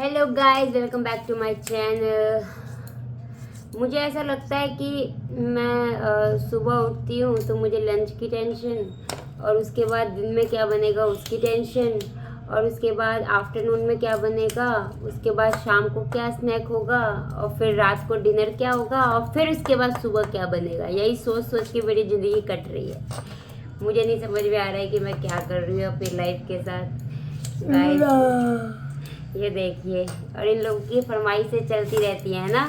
Hello guys, welcome back to my channel. मुझे ऐसा लगता है कि मैं सुबह उठती हूँ तो मुझे लंच की टेंशन, और उसके बाद दिन में क्या बनेगा उसकी टेंशन, और उसके बाद आफ्टरनून में क्या बनेगा, उसके बाद शाम को क्या स्नैक होगा, और फिर रात को डिनर क्या होगा, और फिर उसके बाद सुबह क्या बनेगा। यही सोच सोच के मेरी ज़िंदगी कट रही है। मुझे नहीं समझ में आ रहा है कि मैं क्या कर रही हूँ अपनी लाइफ के साथ। गाइस ये देखिए, और इन लोगों की फरमाइशें चलती रहती हैं ना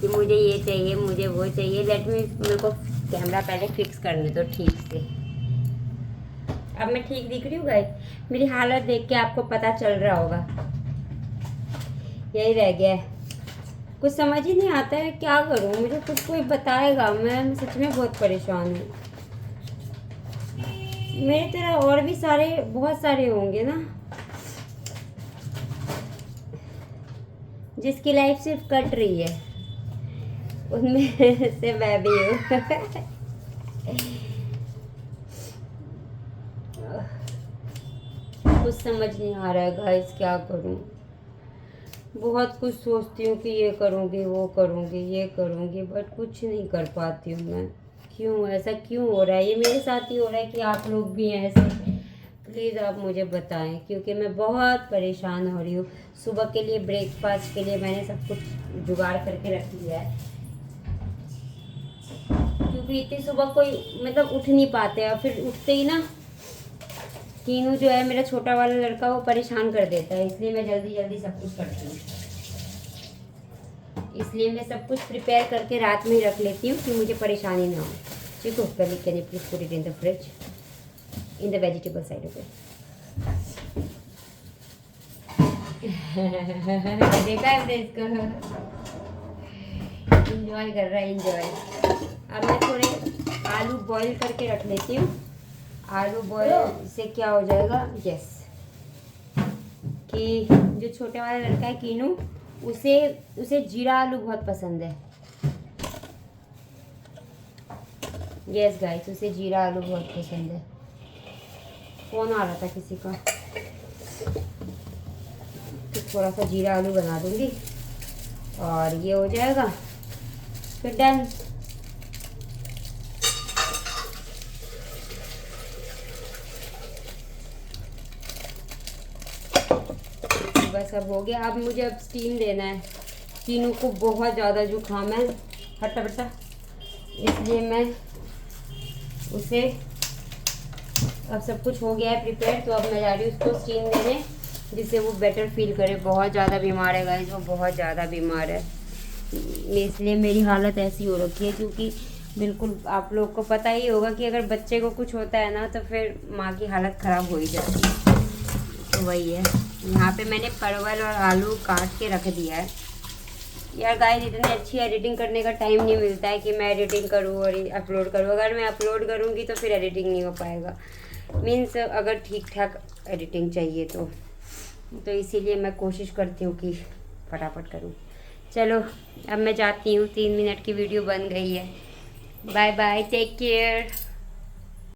कि मुझे ये चाहिए, मुझे वो चाहिए। मेरे को कैमरा पहले फिक्स करने दो ठीक से। अब मैं ठीक दिख रही हूँ गाइस? मेरी हालत देख के आपको पता चल रहा होगा। यही रह गया है, कुछ समझ ही नहीं आता है क्या करूँ। मुझे कुछ कोई बताएगा? मैं सच में बहुत परेशान हूँ। मेरी तरह और भी बहुत सारे होंगे ना, जिसकी लाइफ सिर्फ कट रही है। उनमें से मैं भी हूँ। कुछ समझ नहीं आ रहा है गाइस, क्या करूँ। बहुत कुछ सोचती हूँ कि ये करूँगी, वो करूँगी, ये करूँगी, बट कुछ नहीं कर पाती हूँ मैं। क्यों ऐसा क्यों हो रहा है? ये मेरे साथ ही हो रहा है कि आप लोग भी हैं ऐसे? प्लीज़ आप मुझे बताएं, क्योंकि मैं बहुत परेशान हो रही हूँ। सुबह के लिए ब्रेकफास्ट के लिए मैंने सब कुछ जुगाड़ करके रख लिया है, क्योंकि इतनी सुबह कोई मतलब उठ नहीं पाते, और फिर उठते ही ना कीनू जो है मेरा छोटा वाला लड़का, वो परेशान कर देता है। इसलिए मैं जल्दी जल्दी सब कुछ करती हूँ। इसलिए मैं सब कुछ प्रिपेयर करके रात में ही रख लेती हूँ कि मुझे परेशानी ना हो। Chiku, can you please put it in the fridge, in the vegetable side. Okay, देखा है इसको, इंजॉय कर रहा है, इंजॉय। अब मैं थोड़े आलू बॉईल करके रख लेती हूँ। आलू बॉईल से क्या हो जाएगा, यस, कि जो छोटे वाला लड़का है कीनू, उसे उसे जीरा आलू बहुत पसंद है। यस गाइस, उसे जीरा आलू बहुत पसंद है। फोन आ रहा था किसी का, तो थोड़ा सा जीरा आलू बना दूंगी और ये हो जाएगा, फिर डन। बस अब हो गया। अब मुझे स्टीम देना है। कीनू को बहुत ज़्यादा जुकाम है, हटा बटा, इसलिए मैं उसे, अब सब कुछ हो गया है प्रिपेयर, तो अब मैं जा रही हूँ उसको स्टीम देने, जिससे वो बेटर फील करे। बहुत ज़्यादा बीमार है गाइस, वो बहुत ज़्यादा बीमार है, इसलिए मेरी हालत ऐसी हो रखी है। क्योंकि बिल्कुल आप लोग को पता ही होगा कि अगर बच्चे को कुछ होता है ना, तो फिर माँ की हालत ख़राब हो ही जाती है। तो वही है। यहाँ पे मैंने परवल और आलू काट के रख दिया है। यार गाइस, इतनी अच्छी एडिटिंग करने का टाइम नहीं मिलता है कि मैं एडिटिंग करूँ और अपलोड करूँ। अगर मैं अपलोड करूँगी तो फिर एडिटिंग नहीं हो पाएगा। मीन्स अगर ठीक ठाक एडिटिंग चाहिए तो इसीलिए मैं कोशिश करती हूँ कि फटाफट करूँ। चलो अब मैं जाती हूँ, 3 मिनट की वीडियो बन गई है। Bye bye, take care.